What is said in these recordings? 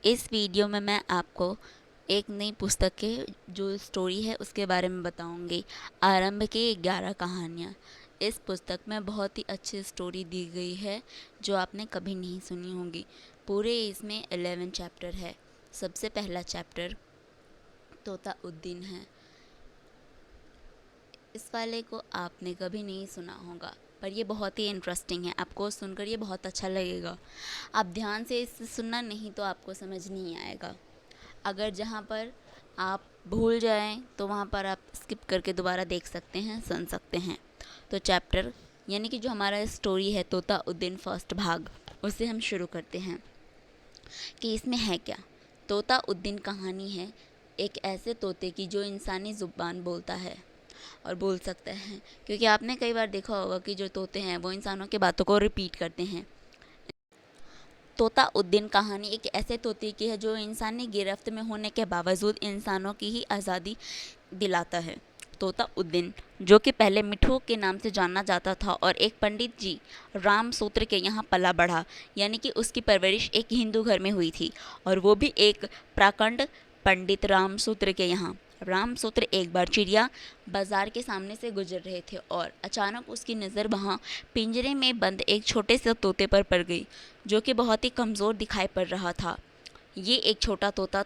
इस वीडियो में मैं आपको एक नई पुस्तक के जो स्टोरी है उसके बारे में बताऊंगी। आरंभ की 11 कहानियाँ। इस पुस्तक में बहुत ही अच्छी स्टोरी दी गई है जो आपने कभी नहीं सुनी होगी। पूरे इसमें 11 चैप्टर है। सबसे पहला चैप्टर तोता उद्दीन है। इस वाले को आपने कभी नहीं सुना होगा, पर ये बहुत ही इंटरेस्टिंग है। आपको सुनकर ये बहुत अच्छा लगेगा। आप ध्यान से इसे सुनना, नहीं तो आपको समझ नहीं आएगा। अगर जहाँ पर आप भूल जाएं तो वहाँ पर आप स्किप करके दोबारा देख सकते हैं, सुन सकते हैं। तो चैप्टर यानी कि जो हमारा स्टोरी है तोता उद्दीन फर्स्ट भाग, उसे हम शुरू करते हैं कि इसमें है क्या। तोता उद्दीन कहानी है एक ऐसे तोते की जो इंसानी ज़ुबान बोलता है और बोल सकता है, क्योंकि आपने कई बार देखा होगा कि जो तोते हैं वो इंसानों की बातों को रिपीट करते हैं। तोता उद्दीन कहानी एक ऐसे तोते की है जो इंसानी गिरफ्त में होने के बावजूद इंसानों की ही आज़ादी दिलाता है। तोता उद्दीन, जो कि पहले मिठू के नाम से जाना जाता था और एक पंडित जी राम सूत्र के यहाँ पला बढ़ा, यानी कि उसकी परवरिश एक हिंदू घर में हुई थी, और वो भी एक प्राकंड पंडित राम सूत्र के यहाँ। राम सूत्र एक बार चिड़िया बाजार के सामने से गुजर रहे थे और अचानक उसकी नज़र वहाँ पिंजरे में बंद एक छोटे से तोते पर पड़ गई, जो कि बहुत ही कमज़ोर दिखाई पड़ रहा था। ये एक छोटा तोता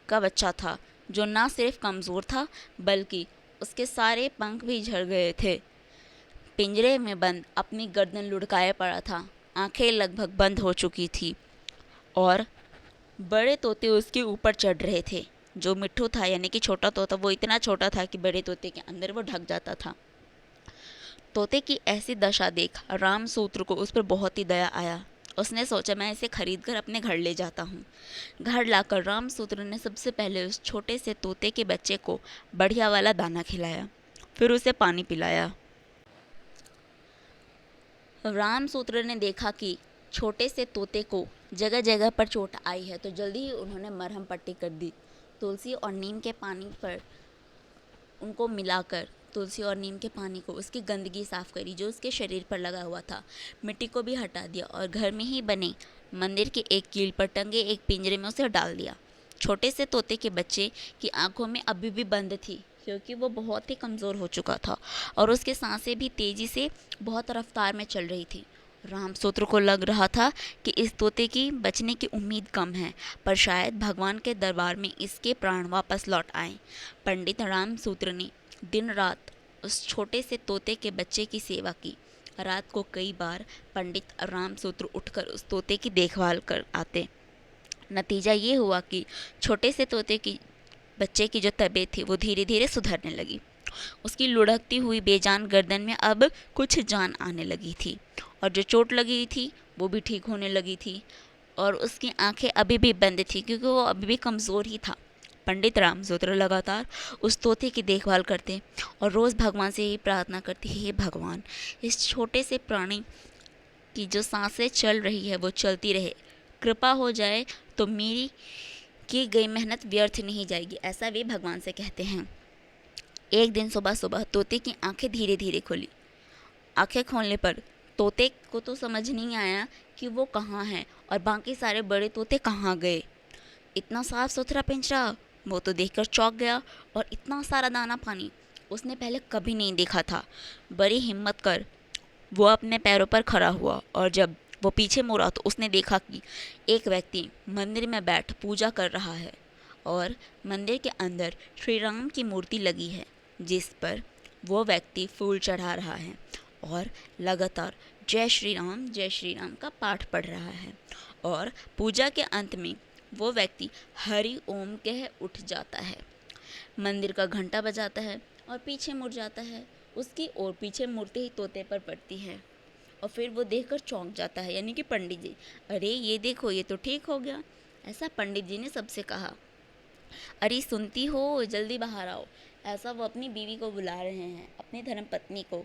का बच्चा था जो ना सिर्फ कमज़ोर था बल्कि उसके सारे पंख भी झड़ गए थे। पिंजरे में बंद अपनी गर्दन लुढ़काए पड़ा था, आंखें लगभग बंद हो चुकी थी और बड़े तोते उसके ऊपर चढ़ रहे थे। जो मिट्ठू था यानी कि छोटा तोता, वो इतना छोटा था कि बड़े तोते के अंदर वो ढक जाता था। तोते की ऐसी दशा देख राम सूत्र को उस पर बहुत ही दया आया। उसने सोचा मैं इसे खरीद कर अपने घर ले जाता हूँ। घर लाकर राम सूत्र ने सबसे पहले उस छोटे से तोते के बच्चे को बढ़िया वाला दाना खिलाया, फिर उसे पानी पिलाया। राम सूत्र ने देखा कि छोटे से तोते को जगह जगह पर चोट आई है, तो जल्दी ही उन्होंने मरहम पट्टी कर दी। तुलसी और नीम के पानी पर उनको मिलाकर तुलसी और नीम के पानी को उसकी गंदगी साफ करी जो उसके शरीर पर लगा हुआ था, मिट्टी को भी हटा दिया और घर में ही बने मंदिर के एक कील पर टंगे एक पिंजरे में उसे डाल दिया। छोटे से तोते के बच्चे की आंखों में अभी भी बंद थी, क्योंकि वो बहुत ही कमज़ोर हो चुका था और उसके सांसें भी तेज़ी से बहुत रफ्तार में चल रही थी। रामसूत्र को लग रहा था कि इस तोते की बचने की उम्मीद कम है, पर शायद भगवान के दरबार में इसके प्राण वापस लौट आए। पंडित रामसूत्र ने दिन रात उस छोटे से तोते के बच्चे की सेवा की। रात को कई बार पंडित रामसूत्र उठकर उस तोते की देखभाल कर आते। नतीजा ये हुआ कि छोटे से तोते की बच्चे की जो तबीयत थी वो धीरे धीरे सुधरने लगी। उसकी लुढ़कती हुई बेजान गर्दन में अब कुछ जान आने लगी थी और जो चोट लगी थी वो भी ठीक होने लगी थी, और उसकी आंखें अभी भी बंद थी क्योंकि वो अभी भी कमज़ोर ही था। पंडित रामसूत्र लगातार उस तोते की देखभाल करते और रोज़ भगवान से यही प्रार्थना करते, हे भगवान, इस छोटे से प्राणी की जो सांसें चल रही है वो चलती रहे, कृपा हो जाए तो मेरी की गई मेहनत व्यर्थ नहीं जाएगी, ऐसा वे भगवान से कहते हैं। एक दिन सुबह सुबह तोते की आंखें धीरे धीरे खुली। आंखें खोलने पर तोते को तो समझ नहीं आया कि वो कहाँ है और बाकी सारे बड़े तोते कहाँ गए। इतना साफ सुथरा पिंजरा, वो तो देखकर चौंक गया, और इतना सारा दाना पानी उसने पहले कभी नहीं देखा था। बड़ी हिम्मत कर वो अपने पैरों पर खड़ा हुआ और जब वो पीछे मुड़ा तो उसने देखा कि एक व्यक्ति मंदिर में बैठ पूजा कर रहा है और मंदिर के अंदर श्री राम की मूर्ति लगी है, जिस पर वो व्यक्ति फूल चढ़ा रहा है और लगातार जय श्री राम का पाठ पढ़ रहा है। और पूजा के अंत में वो व्यक्ति हरि ओम कह उठ जाता है। मंदिर का घंटा बजाता है और पीछे मुड़ जाता है उसकी ओर। पीछे मुड़ते ही तोते पर पड़ती है और फिर वो देखकर चौंक जाता है, यानी कि पंडित जी, अरे ये देखो, ये तो ठीक हो गया। ऐसा पंडित जी ने सबसे कहा। अरे सुनती हो, जल्दी बाहर आओ। ऐसा वो अपनी बीवी को बुला रहे हैं, अपनी धर्मपत्नी को,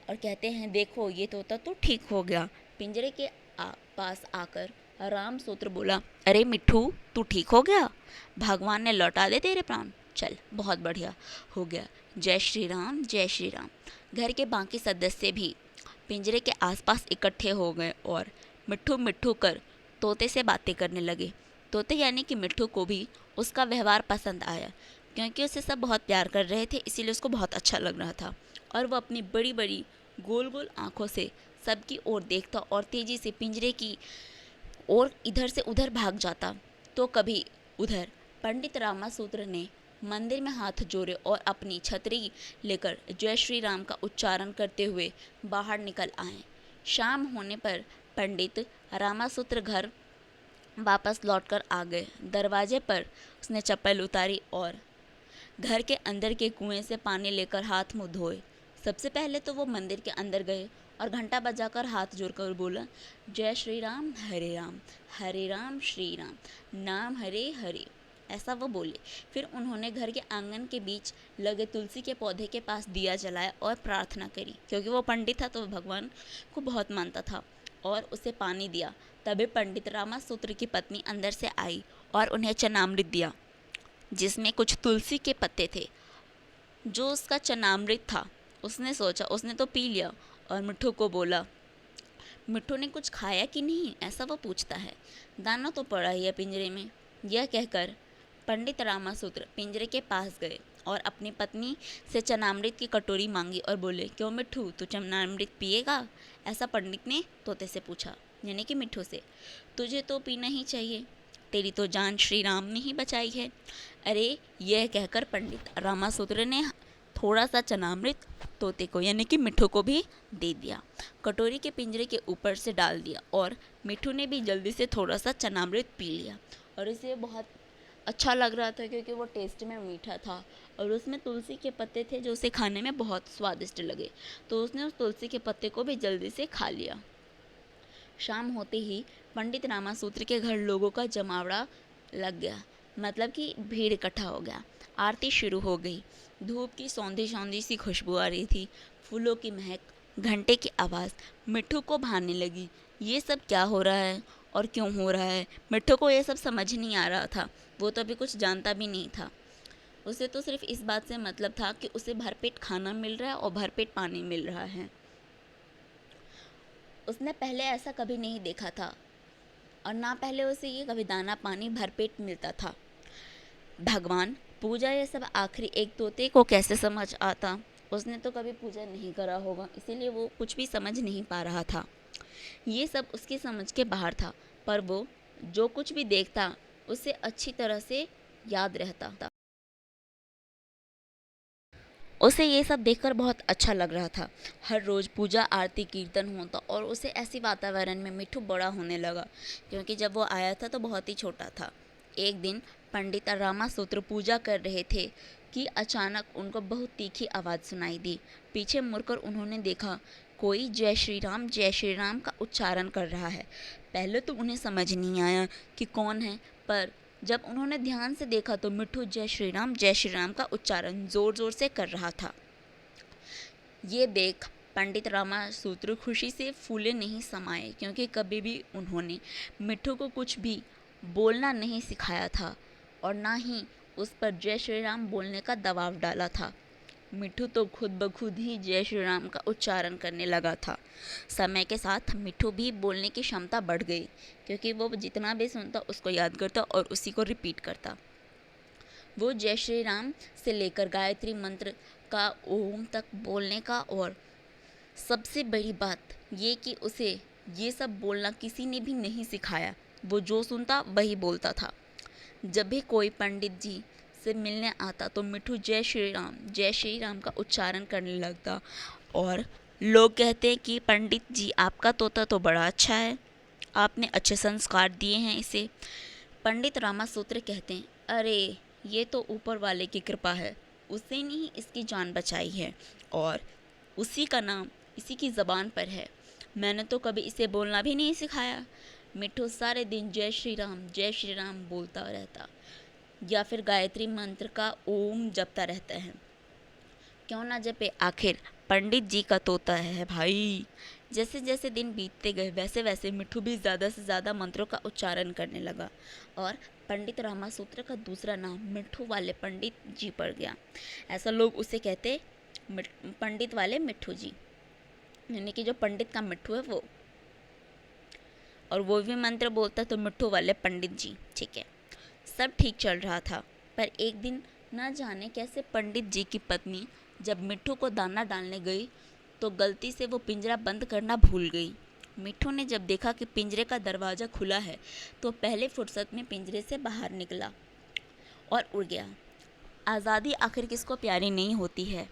और कहते हैं देखो ये तोता तो ठीक हो गया। पिंजरे के पास आकर राम सूत्र बोला, अरे मिट्ठू, तू ठीक हो गया, भगवान ने लौटा दे तेरे प्राण, चल बहुत बढ़िया हो गया, जय श्री राम जय श्री राम। घर के बाकी सदस्य भी पिंजरे के आसपास इकट्ठे हो गए और मिट्ठू मिट्ठू कर तोते से बातें करने लगे। तोते यानी कि मिट्ठू को भी उसका व्यवहार पसंद आया, क्योंकि उसे सब बहुत प्यार कर रहे थे, इसीलिए उसको बहुत अच्छा लग रहा था। और वह अपनी बड़ी बड़ी गोल गोल आँखों से सबकी ओर देखता और तेज़ी से पिंजरे की ओर इधर से उधर भाग जाता। तो कभी उधर पंडित रामासूत्र ने मंदिर में हाथ जोड़े और अपनी छतरी लेकर जय श्री राम का उच्चारण करते हुए बाहर निकल आए। शाम होने पर पंडित रामासूत्र घर वापस लौटकर आ गए। दरवाजे पर उसने चप्पल उतारी और घर के अंदर के कुएं से पानी लेकर हाथ मुंह धोए। सबसे पहले तो वो मंदिर के अंदर गए और घंटा बजाकर हाथ जोड़कर बोला, जय श्री राम हरे राम श्री राम, नाम हरे हरे, ऐसा वो बोले। फिर उन्होंने घर के आंगन के बीच लगे तुलसी के पौधे के पास दिया जलाया और प्रार्थना करी। क्योंकि वो पंडित था तो वो भगवान को बहुत मानता था, और उसे पानी दिया। तभी पंडित रामासूत्र की पत्नी अंदर से आई और उन्हें चनामृत दिया, जिसमें कुछ तुलसी के पत्ते थे। जो उसका चनामृत था, उसने सोचा उसने तो पी लिया, और मिट्ठू को बोला। मिट्ठू ने कुछ खाया कि नहीं, ऐसा वो पूछता है। दाना तो पड़ा ही है पिंजरे में। यह कहकर पंडित रामासूत्र पिंजरे के पास गए और अपनी पत्नी से चनामृत की कटोरी मांगी और बोले, क्यों मिट्ठू, तू चनामृत पिएगा? ऐसा पंडित ने तोते से पूछा, यानी कि मिट्ठू से। तुझे तो पीना ही चाहिए, तेरी तो जान श्री राम ने ही बचाई है। अरे, यह कहकर पंडित रामासूत्र ने थोड़ा सा चनामृत तोते को यानी कि मिट्ठू को भी दे दिया। कटोरी के पिंजरे के ऊपर से डाल दिया और मिट्ठू ने भी जल्दी से थोड़ा सा चनामृत पी लिया। और इसे बहुत अच्छा लग रहा था, क्योंकि वो टेस्ट में मीठा था और उसमें तुलसी के पत्ते थे जो उसे खाने में बहुत स्वादिष्ट लगे। तो उसने उस तुलसी के पत्ते को भी जल्दी से खा लिया। शाम होते ही पंडित रामासूत्र के घर लोगों का जमावड़ा लग गया, मतलब कि भीड़ इकट्ठा हो गया। आरती शुरू हो गई। धूप की सौंधी सौंधी सी खुशबू आ रही थी, फूलों की महक, घंटे की आवाज़ मिट्ठू को भाने लगी। ये सब क्या हो रहा है और क्यों हो रहा है? मिट्ठू को ये सब समझ नहीं आ रहा था। वो तो अभी कुछ जानता भी नहीं था। उसे तो सिर्फ इस बात से मतलब था कि उसे भरपेट खाना मिल रहा है और भरपेट पानी मिल रहा है। उसने पहले ऐसा कभी नहीं देखा था, और ना पहले उसे ये कभी दाना पानी भरपेट मिलता था। भगवान, पूजा, ये सब आखिर एक तोते को कैसे समझ आता? उसने तो कभी पूजा नहीं करा होगा, इसीलिए वो कुछ भी समझ नहीं पा रहा था। ये सब उसकी समझ के बाहर था, पर वो जो कुछ भी देखता उसे अच्छी तरह से याद रहता। उसे ये सब देखकर बहुत अच्छा लग रहा था। हर रोज़ पूजा आरती कीर्तन होता और उसे ऐसी वातावरण में मिट्ठू बड़ा होने लगा, क्योंकि जब वो आया था तो बहुत ही छोटा था। एक दिन पंडित रामासूत्र पूजा कर रहे थे कि अचानक उनको बहुत तीखी आवाज़ सुनाई दी। पीछे मुड़कर उन्होंने देखा, कोई जय श्री राम का उच्चारण कर रहा है। पहले तो उन्हें समझ नहीं आया कि कौन है, पर जब उन्होंने ध्यान से देखा तो मिट्ठू जय श्री राम का उच्चारण जोर जोर से कर रहा था। ये देख पंडित रामासूत्र खुशी से फूले नहीं समाये, क्योंकि कभी भी उन्होंने मिट्ठू को कुछ भी बोलना नहीं सिखाया था और ना ही उस पर जय श्री राम बोलने का दबाव डाला था। मिट्ठू तो खुद ब खुद ही जय श्री राम का उच्चारण करने लगा था। समय के साथ मिट्ठू भी बोलने की क्षमता बढ़ गई, क्योंकि वो जितना भी सुनता उसको याद करता और उसी को रिपीट करता। वो जय श्री राम से लेकर गायत्री मंत्र का ओम तक बोलने का, और सबसे बड़ी बात ये कि उसे ये सब बोलना किसी ने भी नहीं सिखाया। वो जो सुनता वही बोलता था। जब भी कोई पंडित जी से मिलने आता तो मिट्ठू जय श्री राम का उच्चारण करने लगता, और लोग कहते हैं कि पंडित जी, आपका तोता तो बड़ा अच्छा है, आपने अच्छे संस्कार दिए हैं इसे। पंडित रामासूत्र कहते हैं, अरे ये तो ऊपर वाले की कृपा है, उसी ने ही इसकी जान बचाई है और उसी का नाम इसी की ज़बान पर है। मैंने तो कभी इसे बोलना भी नहीं सिखाया। मिट्ठू सारे दिन जय श्री राम बोलता रहता, या फिर गायत्री मंत्र का ओम जपता रहता है। क्यों ना जपे, आखिर पंडित जी का तोता है भाई। जैसे जैसे दिन बीतते गए वैसे वैसे मिट्ठू भी ज़्यादा से ज़्यादा मंत्रों का उच्चारण करने लगा, और पंडित रामासूत्र का दूसरा नाम मिट्ठू वाले पंडित जी पड़ गया। ऐसा लोग उसे कहते, पंडित वाले मिट्ठू जी, यानी कि जो पंडित का मिट्ठू है वो। और वो भी मंत्र बोलता तो मिट्ठू वाले पंडित जी। ठीक है, सब ठीक चल रहा था, पर एक दिन न जाने कैसे पंडित जी की पत्नी जब मिट्ठू को दाना डालने गई तो गलती से वो पिंजरा बंद करना भूल गई। मिट्ठू ने जब देखा कि पिंजरे का दरवाज़ा खुला है तो पहले फुर्सत में पिंजरे से बाहर निकला और उड़ गया। आज़ादी आखिर किसको प्यारी नहीं होती है,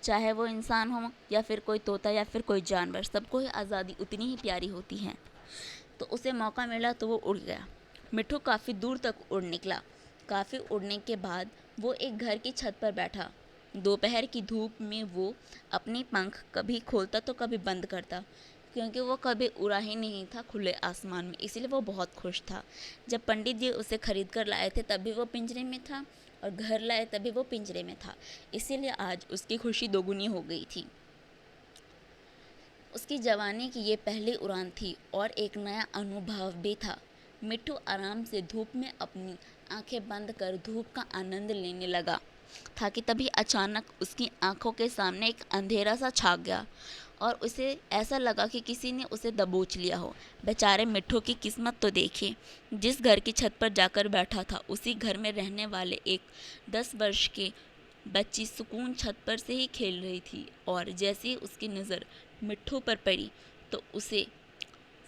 चाहे वो इंसान हो या फिर कोई तोता या फिर कोई जानवर, सबको ही आज़ादी उतनी ही प्यारी होती है। तो उसे मौका मिला तो वो उड़ गया। मिट्ठू काफ़ी दूर तक उड़ निकला। काफ़ी उड़ने के बाद वो एक घर की छत पर बैठा। दोपहर की धूप में वो अपनी पंख कभी खोलता तो कभी बंद करता, क्योंकि वो कभी उड़ा ही नहीं था खुले आसमान में, इसलिए वो बहुत खुश था। जब पंडित जी उसे खरीद कर लाए थे तभी वो पिंजरे में था, और घर लाए तभी वो पिंजरे में था, इसीलिए आज उसकी खुशी दोगुनी हो गई थी। उसकी जवानी की ये पहली उड़ान थी और एक नया अनुभव भी था। मिट्ठू आराम से धूप में अपनी आंखें बंद कर धूप का आनंद लेने लगा था कि तभी अचानक उसकी आंखों के सामने एक अंधेरा सा छा गया और उसे ऐसा लगा कि किसी ने उसे दबोच लिया हो। बेचारे मिट्ठू की किस्मत तो देखिए, जिस घर की छत पर जाकर बैठा था उसी घर में रहने वाले एक 10 वर्ष की बच्ची सुकून छत पर से ही खेल रही थी, और जैसे ही उसकी नज़र मिट्ठू पर पड़ी तो उसे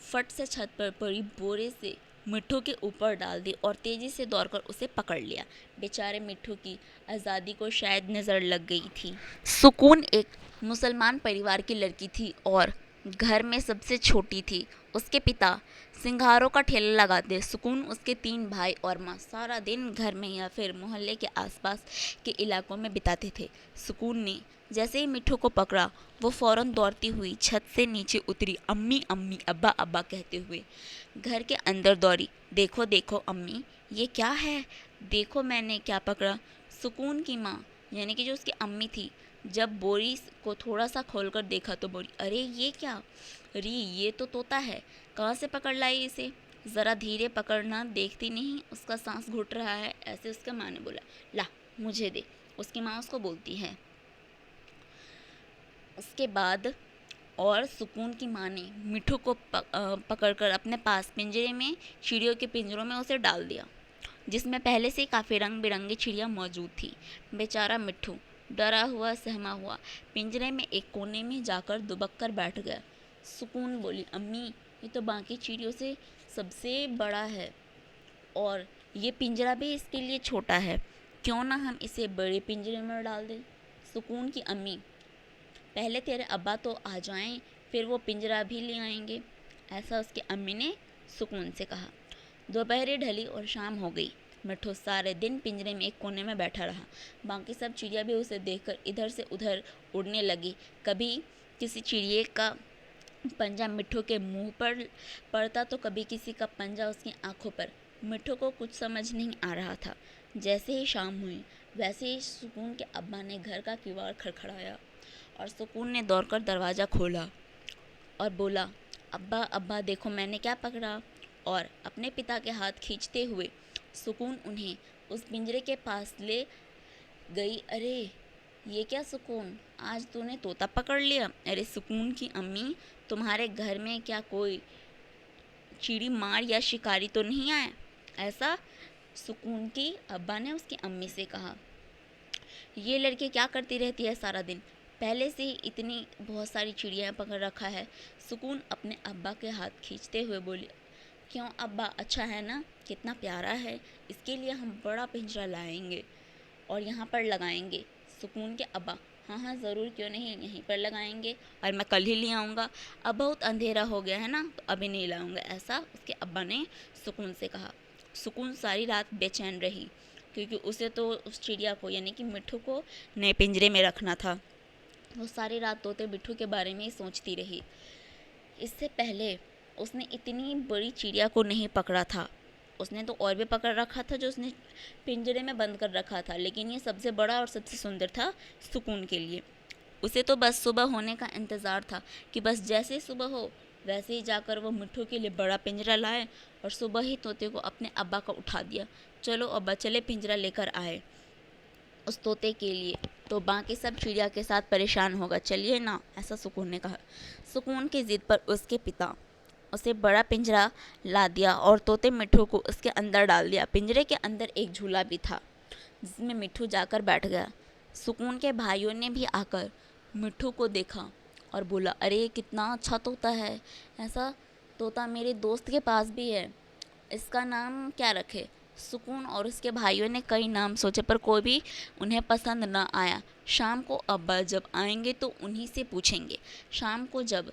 फट से छत पर पड़ी बोरे से मिट्ठू के ऊपर डाल दी और तेज़ी से दौड़कर उसे पकड़ लिया। बेचारे मिट्ठू की आज़ादी को शायद नज़र लग गई थी। सुकून एक मुसलमान परिवार की लड़की थी और घर में सबसे छोटी थी। उसके पिता सिंघारों का ठेला लगाते। सुकून, उसके 3 भाई और माँ सारा दिन घर में या फिर मोहल्ले के आसपास के इलाकों में बिताते थे। सुकून ने जैसे ही मिट्ठू को पकड़ा वो फ़ौरन दौड़ती हुई छत से नीचे उतरी, अम्मी अम्मी, अब्बा अब्बा कहते हुए घर के अंदर दौड़ी। देखो देखो अम्मी, ये क्या है, देखो मैंने क्या पकड़ा। सुकून की माँ यानी कि जो उसकी अम्मी थी, जब बोरी को थोड़ा सा खोलकर देखा तो बोली, अरे ये क्या, अरे ये तो तोता है, कहाँ से पकड़ लाई इसे, ज़रा धीरे पकड़ना, देखती नहीं उसका सांस घुट रहा है। ऐसे उसके माँ ने बोला, ला मुझे दे, उसकी माँ उसको बोलती है। उसके बाद और सुकून की माँ ने मिट्ठू को पकड़कर अपने पास पिंजरे में, चिड़ियों के पिंजरों में उसे डाल दिया, जिसमें पहले से काफ़ी रंग बिरंगी चिड़िया मौजूद थी। बेचारा मिट्ठू डरा हुआ सहमा हुआ पिंजरे में एक कोने में जाकर दुबक कर बैठ गया। सुकून बोली, अम्मी ये तो बाकी चिड़ियों से सबसे बड़ा है और ये पिंजरा भी इसके लिए छोटा है, क्यों ना हम इसे बड़े पिंजरे में डाल दें। सुकून की अम्मी, पहले तेरे अब्बा तो आ जाएं, फिर वो पिंजरा भी ले आएंगे, ऐसा उसकी अम्मी ने सुकून से कहा। दोपहरी ढली और शाम हो गई। मिट्ठू सारे दिन पिंजरे में एक कोने में बैठा रहा। बाकी सब चिड़िया भी उसे देखकर इधर से उधर उड़ने लगी। कभी किसी चिड़िए का पंजा मिट्ठू के मुंह पर पड़ता तो कभी किसी का पंजा उसकी आंखों पर। मिट्ठू को कुछ समझ नहीं आ रहा था। जैसे ही शाम हुई वैसे ही सुकून के अब्बा ने घर का किवाड़ खड़खड़ाया और सुकून ने दौड़कर दरवाज़ा खोला और बोला, अब्बा अब्बा देखो मैंने क्या पकड़ा। और अपने पिता के हाथ खींचते हुए सुकून उन्हें उस पिंजरे के पास ले गई। अरे ये क्या सुकून, आज तूने तोता पकड़ लिया। अरे सुकून की अम्मी, तुम्हारे घर में क्या कोई चिड़ी मार या शिकारी तो नहीं आया, ऐसा सुकून की अब्बा ने उसकी अम्मी से कहा। ये लड़की क्या करती रहती है सारा दिन, पहले से ही इतनी बहुत सारी चिड़ियाँ पकड़ रखा है। सुकून अपने अब्बा के हाथ खींचते हुए बोली, क्यों अब्बा, अच्छा है ना, कितना प्यारा है, इसके लिए हम बड़ा पिंजरा लाएंगे और यहाँ पर लगाएंगे। सुकून के अब्बा, हाँ हाँ ज़रूर, क्यों नहीं, यहीं पर लगाएंगे और मैं कल ही ले आऊँगा, अब बहुत अंधेरा हो गया है ना तो अभी नहीं लाऊँगा, ऐसा उसके अब्बा ने सुकून से कहा। सुकून सारी रात बेचैन रही, क्योंकि उसे तो उस चिड़िया को यानी कि मिट्ठू को नए पिंजरे में रखना था। वो सारी रात तोते मिट्ठू के बारे में ही सोचती रही। इससे पहले उसने इतनी बड़ी चिड़िया को नहीं पकड़ा था, उसने तो और भी पकड़ रखा था जो उसने पिंजरे में बंद कर रखा था, लेकिन ये सबसे बड़ा और सबसे सुंदर था सुकून के लिए। उसे तो बस सुबह होने का इंतज़ार था कि बस जैसे ही सुबह हो वैसे ही जाकर वो मिट्ठू के लिए बड़ा पिंजरा लाए और सुबह ही तोते को अपने अब्बा का उठा दिया, चलो अब्बा चले पिंजरा लेकर आए उस तोते के लिए, तो बाकी सब चिड़िया के साथ परेशान होगा, चलिए ना, ऐसा सुकून ने कहा। सुकून की ज़िद पर उसके पिता उसे बड़ा पिंजरा ला दिया और तोते मिट्ठू को उसके अंदर डाल दिया। पिंजरे के अंदर एक झूला भी था जिसमें मिट्ठू जाकर बैठ गया। सुकून के भाइयों ने भी आकर मिट्ठू को देखा और बोला, अरे कितना अच्छा तोता है, ऐसा तोता मेरे दोस्त के पास भी है, इसका नाम क्या रखे। सुकून और उसके भाइयों ने कई नाम सोचे पर कोई भी उन्हें पसंद न आया। शाम को अब्बा जब आएंगे तो उन्हीं से पूछेंगे। शाम को जब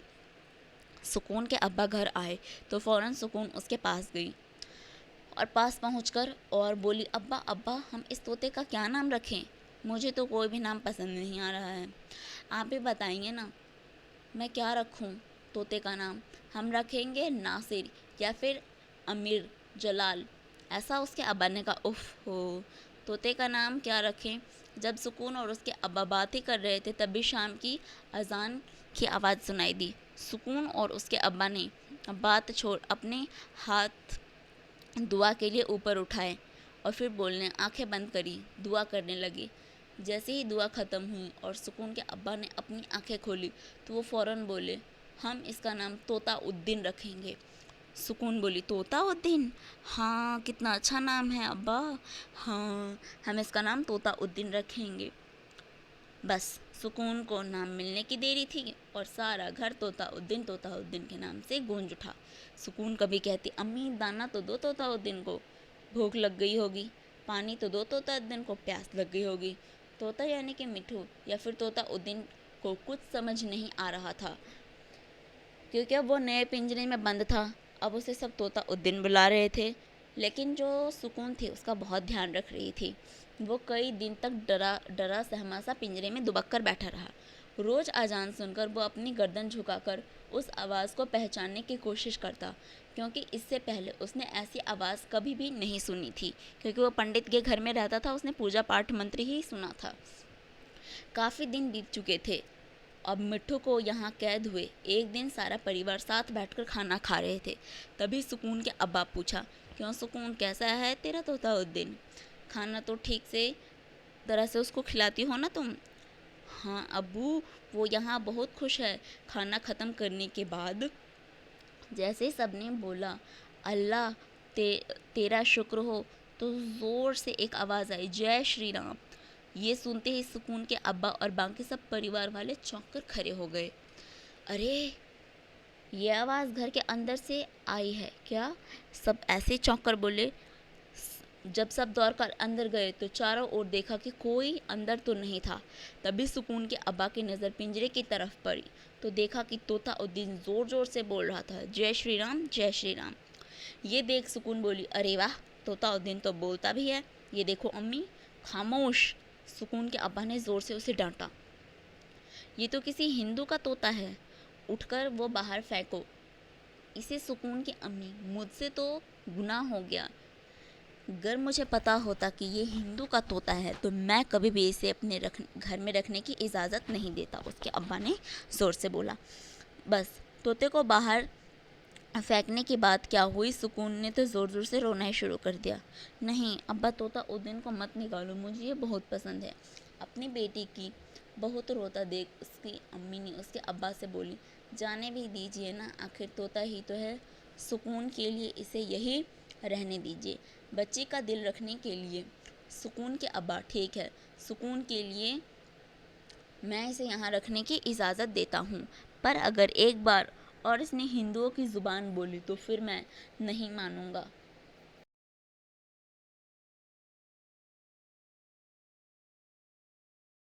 सुकून के अब्बा घर आए तो फ़ौरन सुकून उसके पास गई और पास पहुंचकर और बोली, अब्बा अब्बा हम इस तोते का क्या नाम रखें, मुझे तो कोई भी नाम पसंद नहीं आ रहा है, आप ही बताइए ना, मैं क्या रखूं तोते का नाम। हम रखेंगे नासिर या फिर अमीर जलाल। ऐसा उसके अब्बा ने कहा। उफ हो, तोते का नाम क्या रखें। जब सुकून और उसके अब्बा बात ही कर रहे थे तभी शाम की अजान की आवाज़ सुनाई दी। सुकून और उसके अब्बा ने बात छोड़ अपने हाथ दुआ के लिए ऊपर उठाए और फिर बोलने आंखें बंद करी, दुआ करने लगे। जैसे ही दुआ ख़त्म हुई और सुकून के अब्बा ने अपनी आंखें खोली तो वो फ़ौरन बोले, हम इसका नाम तोता उद्दीन रखेंगे। सुकून बोली, तोता उद्दीन, हाँ कितना अच्छा नाम है अब्बा, हाँ हम इसका नाम तोता उद्दीन रखेंगे। बस सुकून को नाम मिलने की देरी थी और सारा घर तोता उद्दीन के नाम से गूंज उठा। सुकून कभी कहती, अम्मी दाना तो दो तोता उद्दीन को, भूख लग गई होगी, पानी तो दो तोता उद्दीन को, प्यास लग गई होगी। तोता यानी कि मिठू या फिर तोता उद्दीन को कुछ समझ नहीं आ रहा था क्योंकि अब वो नए पिंजरे में बंद था। अब उसे सब तोता उद्दीन बुला रहे थे, लेकिन जो सुकून थी उसका बहुत ध्यान रख रही थी। वो कई दिन तक डरा डरा सहमा सा पिंजरे में दुबक कर बैठा रहा। रोज़ अजान सुनकर वो अपनी गर्दन झुकाकर उस आवाज़ को पहचानने की कोशिश करता, क्योंकि इससे पहले उसने ऐसी आवाज़ कभी भी नहीं सुनी थी। क्योंकि वो पंडित के घर में रहता था, उसने पूजा पाठ मंत्र ही सुना था। काफ़ी दिन बीत चुके थे। अब मिट्ठू को यहाँ कैद हुए एक दिन सारा परिवार साथ बैठकर खाना खा रहे थे। तभी सुकून के अब्बा पूछा, क्यों सुकून, कैसा है तेरा तोता उद्दीन, खाना तो ठीक से तरह से उसको खिलाती हो ना तुम। हाँ अब्बू, वो यहाँ बहुत खुश है। खाना ख़त्म करने के बाद जैसे सबने बोला, अल्लाह तेरा शुक्र हो, तो ज़ोर से एक आवाज़ आई, जय श्री राम। ये सुनते ही सुकून के अब्बा और बाकी सब परिवार वाले चौंक कर खड़े हो गए। अरे ये आवाज़ घर के अंदर से आई है क्या, सब ऐसे चौंक कर बोले। जब सब दौड़ कर अंदर गए तो चारों ओर देखा कि कोई अंदर तो नहीं था। तभी सुकून के अब्बा की नज़र पिंजरे की तरफ पड़ी तो देखा कि तोता उद्दीन ज़ोर ज़ोर से बोल रहा था, जय श्री राम जय श्री राम। ये देख सुकून बोली, अरे वाह, तोता उद्दीन तो बोलता भी है, ये देखो अम्मी। खामोश, सुकून के अब्बा ने ज़ोर से उसे डांटा, ये तो किसी हिंदू का तोता है, उठकर वो बाहर फेंको इसे। सुकून की अम्मी, मुझसे तो गुनाह हो गया, अगर मुझे पता होता कि ये हिंदू का तोता है तो मैं कभी भी इसे अपने घर में रखने की इजाज़त नहीं देता, उसके अब्बा ने ज़ोर से बोला। बस तोते को बाहर फेंकने की बात क्या हुई, सुकून ने तो ज़ोर ज़ोर से रोना ही शुरू कर दिया। नहीं अब्बा, तोता उद्दीन को मत निकालो, मुझे ये बहुत पसंद है। अपनी बेटी की बहुत रोता देख उसकी अम्मी ने उसके अब्बा से बोली, जाने भी दीजिए ना, आखिर तोता ही तो है, सुकून के लिए इसे यही रहने दीजिए, बच्ची का दिल रखने के लिए। सुकून के अब्बा, ठीक है, सुकून के लिए मैं इसे यहाँ रखने की इजाज़त देता हूँ, पर अगर एक बार और इसने हिंदुओं की ज़ुबान बोली तो फिर मैं नहीं मानूंगा।